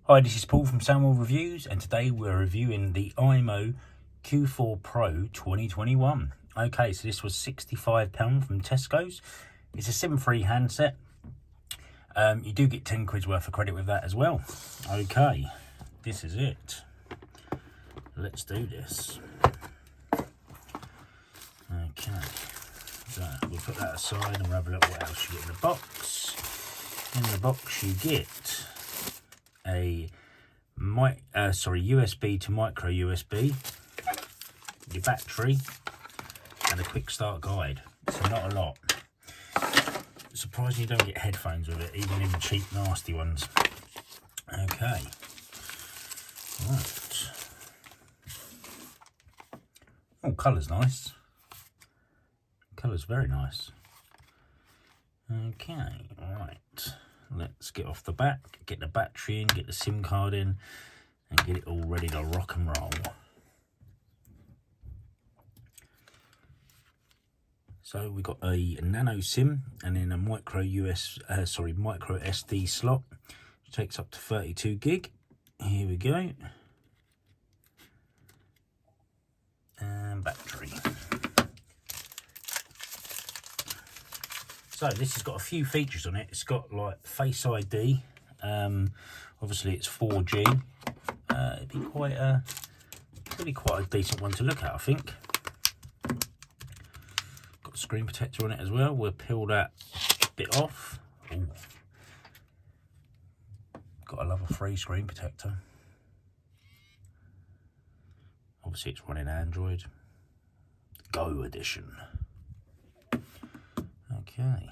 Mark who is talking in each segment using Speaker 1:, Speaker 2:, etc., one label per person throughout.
Speaker 1: Hi, this is Paul from Samuel Reviews, and today we're reviewing the IMO Q4 Pro 2021. Okay, so this was £65 from Tesco's. It's a SIM-free handset. You do get 10 quid's worth of credit with that as well. Okay, this is it. Let's do this. Okay, so we'll put that aside and we'll have a look what else you get in the box. In the box you get a USB to micro USB, your battery, and a quick start guide. So not a lot. Surprisingly, you don't get headphones with it, even in the cheap, nasty ones. Okay. Right. Oh, colour's nice. Colour's very nice. Okay, right. Let's get off the back, get the battery in, get the SIM card in, and get it all ready to rock and roll. So we've got a nano SIM and then a micro SD slot, which takes up to 32 gig. Here we go. And battery. So this has got a few features on it. It's got like Face ID. Obviously it's 4G. It'd be quite a decent one to look at, I think. Got a screen protector on it as well. We'll peel that bit off. Ooh. Gotta love a free screen protector. Obviously it's running Android Go edition. Okay.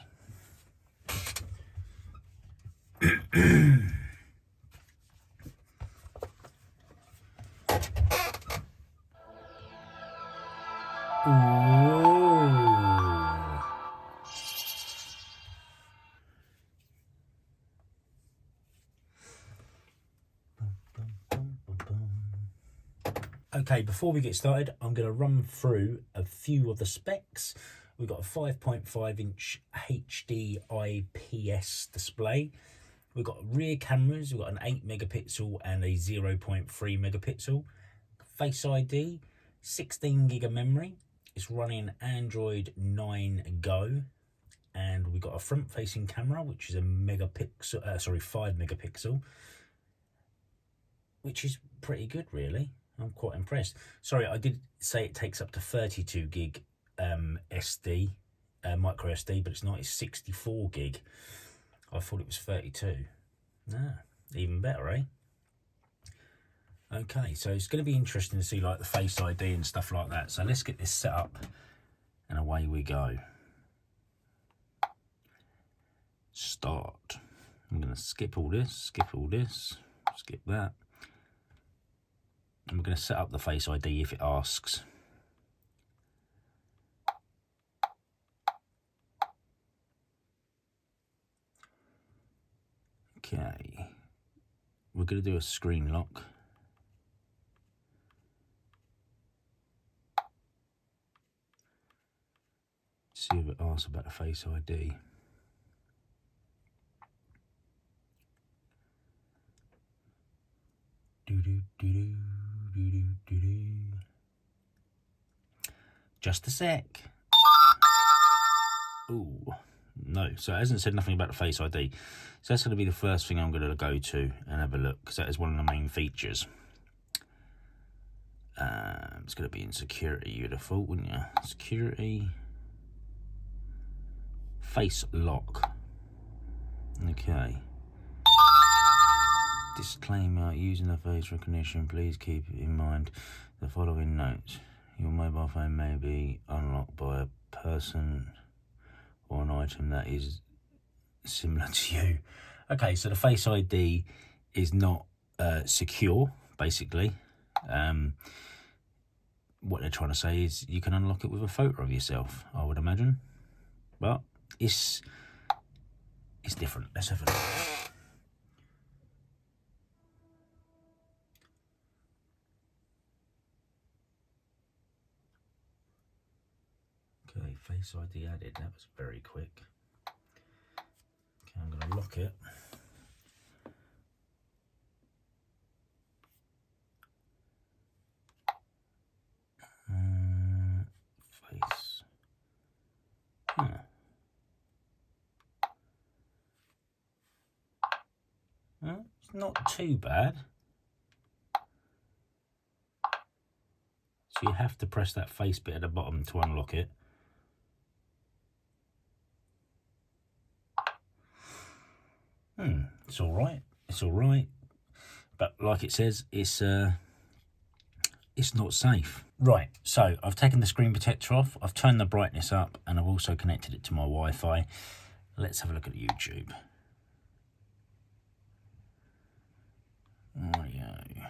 Speaker 1: Okay, before we get started, I'm going to run through a few of the specs. We've got a 5.5 inch HD IPS display. We've got rear cameras. We've got an 8 megapixel and a 0.3 megapixel. Face ID, 16 gig of memory. It's running Android 9 Go. And we've got a front facing camera, which is a 5 megapixel, which is pretty good, really. I'm quite impressed. Sorry, I did say it takes up to 32 gig SD, micro SD, but it's not. It's 64 gig. I thought it was 32. Even better, eh? Okay, so it's going to be interesting to see like the Face ID and stuff like that. So let's get this set up and away we go. Start. I'm going to skip all this, skip that. And we're going to set up the Face ID if it asks. Okay. We're going to do a screen lock. See if it asks about the Face ID. Just a sec. Ooh, no. So it hasn't said nothing about the Face ID. So that's going to be the first thing I'm going to go to and have a look, because that is one of the main features. It's going to be in security, you'd have thought, wouldn't you? Security. Face lock. Okay. Disclaimer, using the face recognition, please keep in mind the following notes. Your mobile phone may be unlocked by a person or an item that is similar to you. Okay, so the Face ID is not secure, basically. What they're trying to say is you can unlock it with a photo of yourself, I would imagine. But it's different. Let's have a look. Okay, Face ID added. That was very quick. Okay, I'm going to lock it. It's not too bad. So you have to press that face bit at the bottom to unlock it. It's all right. It's all right. But like it says, it's not safe. Right, so I've taken the screen protector off, I've turned the brightness up, and I've also connected it to my Wi-Fi. Let's have a look at YouTube. Rightio.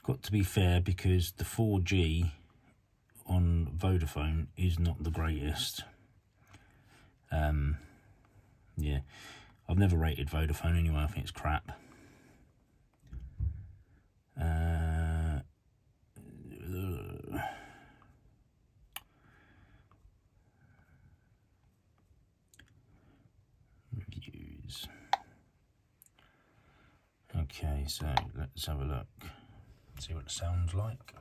Speaker 1: Got to be fair, because the 4G on Vodafone is not the greatest. Yeah, I've never rated Vodafone anyway, I think it's crap. Reviews. Okay, so let's have a look, see what it sounds like.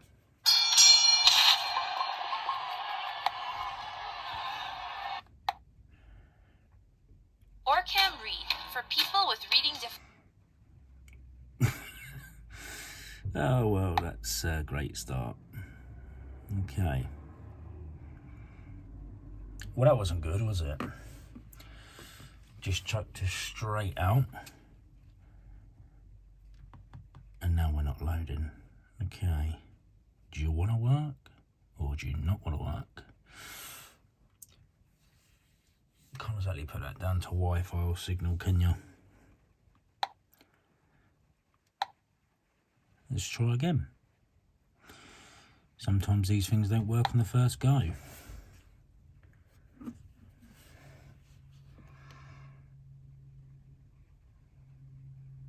Speaker 2: Orcam Read for people with reading
Speaker 1: Oh well, that's a great start. Okay. Well, that wasn't good, was it? Just chucked us straight out. And now we're not loading. Okay. Do you want to work? Or do you not want to work? Can't exactly put that down to Wi-Fi or signal, can you? Let's try again. Sometimes these things don't work on the first go.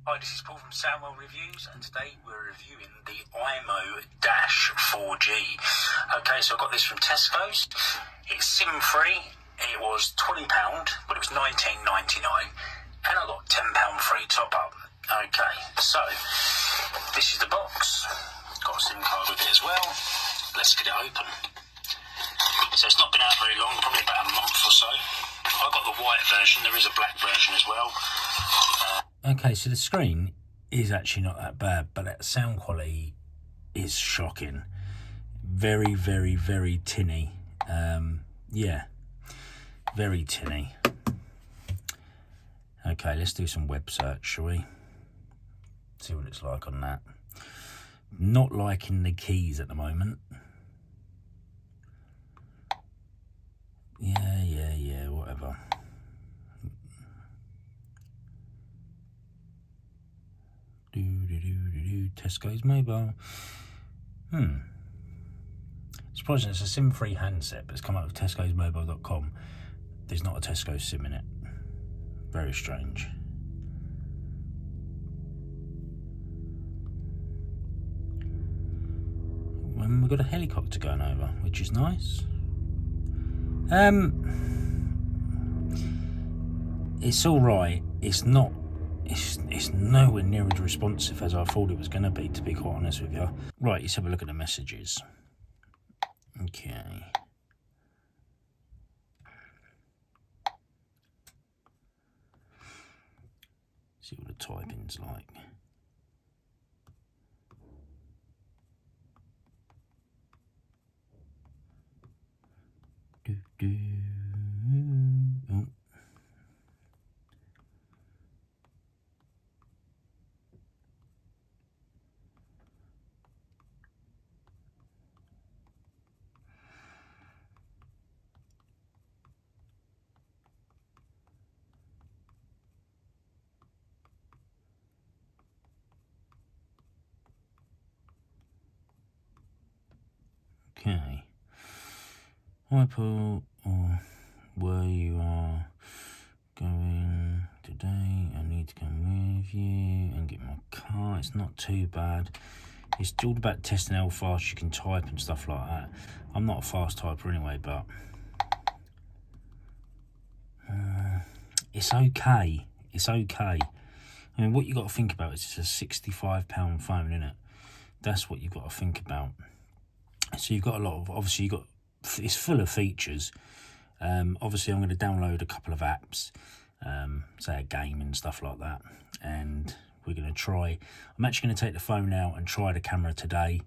Speaker 1: Hi, this is Paul from Samwell Reviews, and today we're reviewing the IMO-4G. Okay, so I got this from Tesco's. It's SIM-free. It was £20, but it was £19.99, and I got £10 free top-up. Okay, so this is the box. Got a SIM card with it as well. Let's get it open. So it's not been out very long, probably about a month or so. I got the white version. There is a black version as well. Okay, so the screen is actually not that bad, but that sound quality is shocking. Very, very, very tinny. Yeah, very tinny. Okay, let's do some web search, shall we? See what it's like on that. Not liking the keys at the moment. Yeah, whatever. Tesco's mobile. Surprising, it's a SIM-free handset, but it's come out of tescosmobile.com. There's not a Tesco SIM in it. Very strange. And we've got a helicopter going over, which is nice. It's all right. It's not. It's nowhere near as responsive as I thought it was going to be, to be quite honest with you. Right, let's have a look at the messages. Okay. See what the typing's like. Oh. Okay. Hi Paul, or where you are going today, I need to come with you and get my car. It's not too bad. It's all about testing how fast you can type and stuff like that. I'm not a fast typer anyway, but it's okay. It's okay. I mean, what you got to think about is it's a £65 phone, isn't it? That's what you've got to think about. So you've got a lot of, obviously it's full of features. Obviously I'm going to download a couple of apps. say a game and stuff like that. And we're going to try, I'm actually going to take the phone out and try the camera today,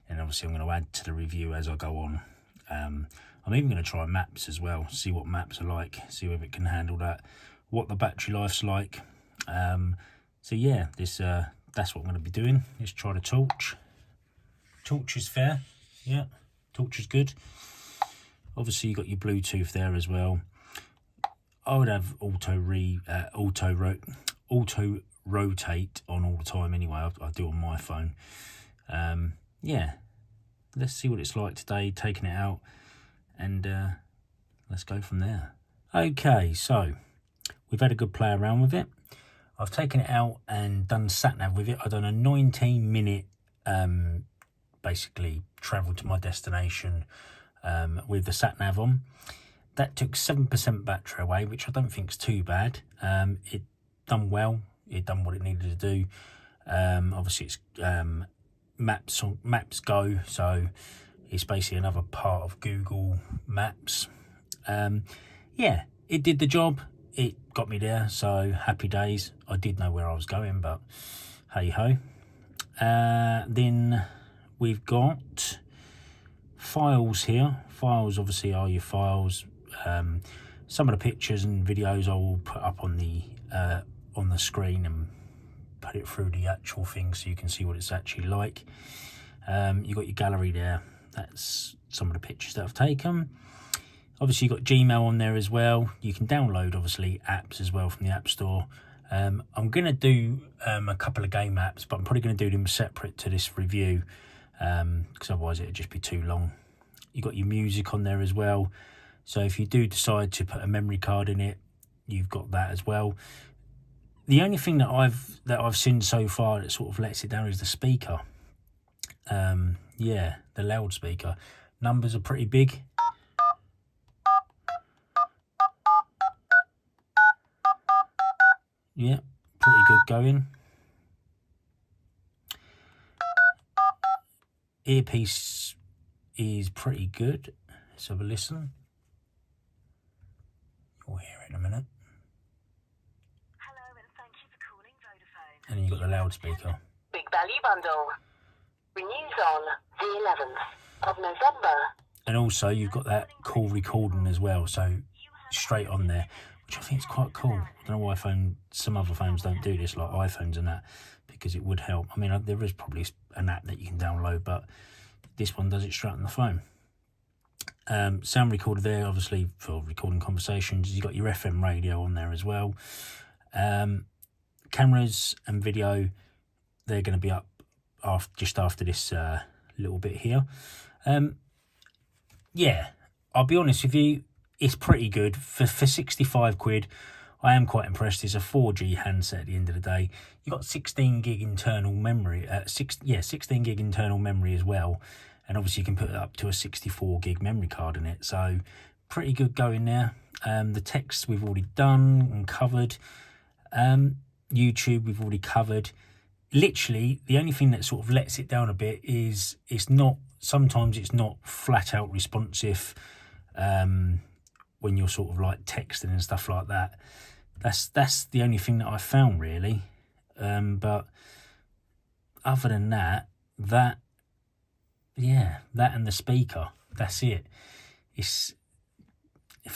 Speaker 1: and obviously I'm going to add to the review as I go on. I'm even going to try maps as well, see what maps are like, see if it can handle that, what the battery life's like. So yeah, that's what I'm going to be doing. Let's try the torch. Torch is fair, yeah, torch is good. Obviously you got your Bluetooth there as well. I would have auto rotate on all the time anyway. I do on my phone. Yeah, let's see what it's like today, taking it out, and let's go from there. Okay, so we've had a good play around with it. I've taken it out and done sat-nav with it. I've done a 19-minute basically travel to my destination with the sat-nav on. That took 7% battery away, which I don't think is too bad. It done well. It done what it needed to do. Obviously, it's Maps Go, so it's basically another part of Google Maps. Yeah, it did the job. It got me there, so happy days. I did know where I was going, but hey ho. Then we've got files here. Files obviously are your files. Some of the pictures and videos I will put up on the screen and put it through the actual thing so you can see what it's actually like. You've got your gallery there. That's some of the pictures that I've taken. Obviously you've got Gmail on there as well. You can download obviously apps as well from the App Store. I'm going to do a couple of game apps, but I'm probably going to do them separate to this review because otherwise it would just be too long. You've got your music on there as well. So if you do decide to put a memory card in it, you've got that as well. The only thing that I've seen so far that sort of lets it down is the speaker. Yeah, the loudspeaker. Numbers are pretty big. Yeah, pretty good going. Earpiece is pretty good. Let's have a listen. You'll hear it in a minute.
Speaker 3: Hello and thank you for calling Vodafone.
Speaker 1: And then you've got the loudspeaker.
Speaker 3: Big Value Bundle. Renews on the 11th of November.
Speaker 1: And also you've got that call recording as well, so straight on there, which I think is quite cool. I don't know why some other phones don't do this, like iPhones and that, because it would help. I mean, there is probably an app that you can download, but this one does it straight on the phone. Sound recorder there, obviously for recording conversations. You've got your FM radio on there as well. Cameras and video, they're going to be up just after this little bit here. Yeah, I'll be honest with you, it's pretty good. For 65 quid, I am quite impressed. It's a 4G handset at the end of the day. You've got 16 gig internal memory, 16 gig internal memory as well. And obviously you can put it up to a 64 gig memory card in it. So pretty good going there. The text we've already done and covered. YouTube we've already covered. Literally, the only thing that sort of lets it down a bit is sometimes it's not flat out responsive when you're sort of like texting and stuff like that. That's the only thing that I found really. But other than that and the speaker, that's it. If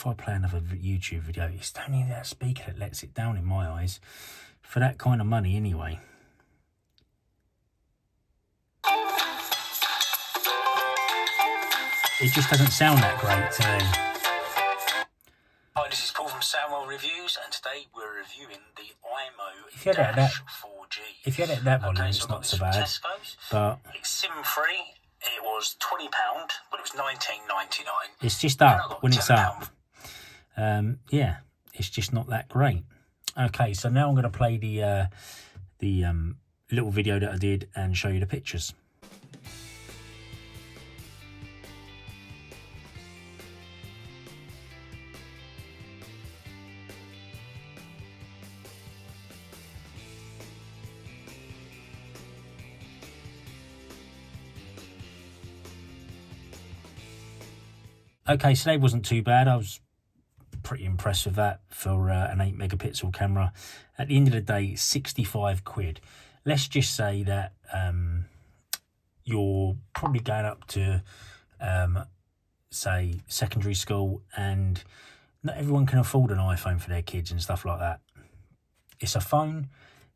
Speaker 1: I play another YouTube video, it's only that speaker that lets it down in my eyes for that kind of money anyway. It just doesn't sound that great to me. Hi, this is Paul from Samwell Reviews, and today we're reviewing the IMO Dash 4G. If you had it at that volume, it's not so bad. But
Speaker 4: it's SIM-free. It was £20, but it was $19.99.
Speaker 1: It's just up when it's up. Yeah, it's just not that great. Okay, so now I'm going to play the little video that I did and show you the pictures. Okay, so that wasn't too bad. I was pretty impressed with that for an 8 megapixel camera. At the end of the day, it's 65 quid. Let's just say that you're probably going up to, say, secondary school, and not everyone can afford an iPhone for their kids and stuff like that. It's a phone.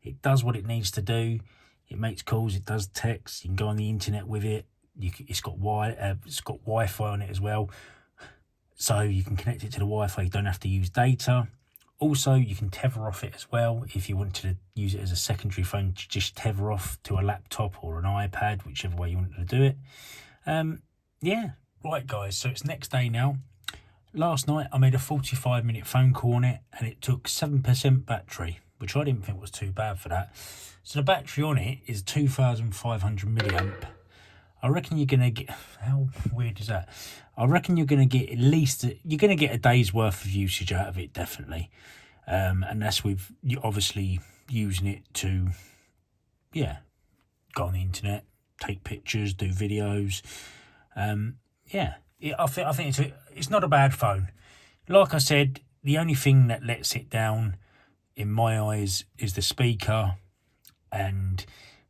Speaker 1: It does what it needs to do. It makes calls. It does text. You can go on the internet with it. It's got Wi-Fi on it as well, so you can connect it to the Wi-Fi. You don't have to use data. Also, you can tether off it as well if you wanted to use it as a secondary phone. Just tether off to a laptop or an iPad, whichever way you wanted to do it. Yeah, right, guys. So it's next day now. Last night I made a 45-minute phone call on it, and it took 7% battery, which I didn't think was too bad for that. So the battery on it is 2,500 milliamp. I reckon you're going to get... How weird is that? I reckon you're going to get at least... You're going to get a day's worth of usage out of it, definitely. And that's with you obviously using it to, yeah, go on the internet, take pictures, do videos. Yeah, I think it's not a bad phone. Like I said, the only thing that lets it down, in my eyes, is the speaker. And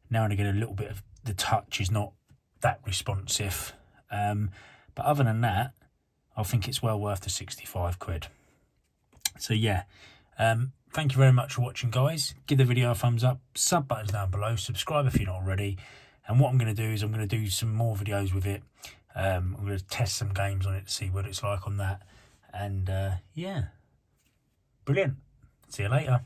Speaker 1: now and again, a little bit of the touch is not that responsive, but other than that, I think it's well worth the 65 quid. So yeah, thank you very much for watching, guys. Give the video a thumbs up, sub buttons down below, subscribe if you're not already. And what I'm going to do is I'm going to do some more videos with it. I'm going to test some games on it to see what it's like on that. And yeah, brilliant. See you later.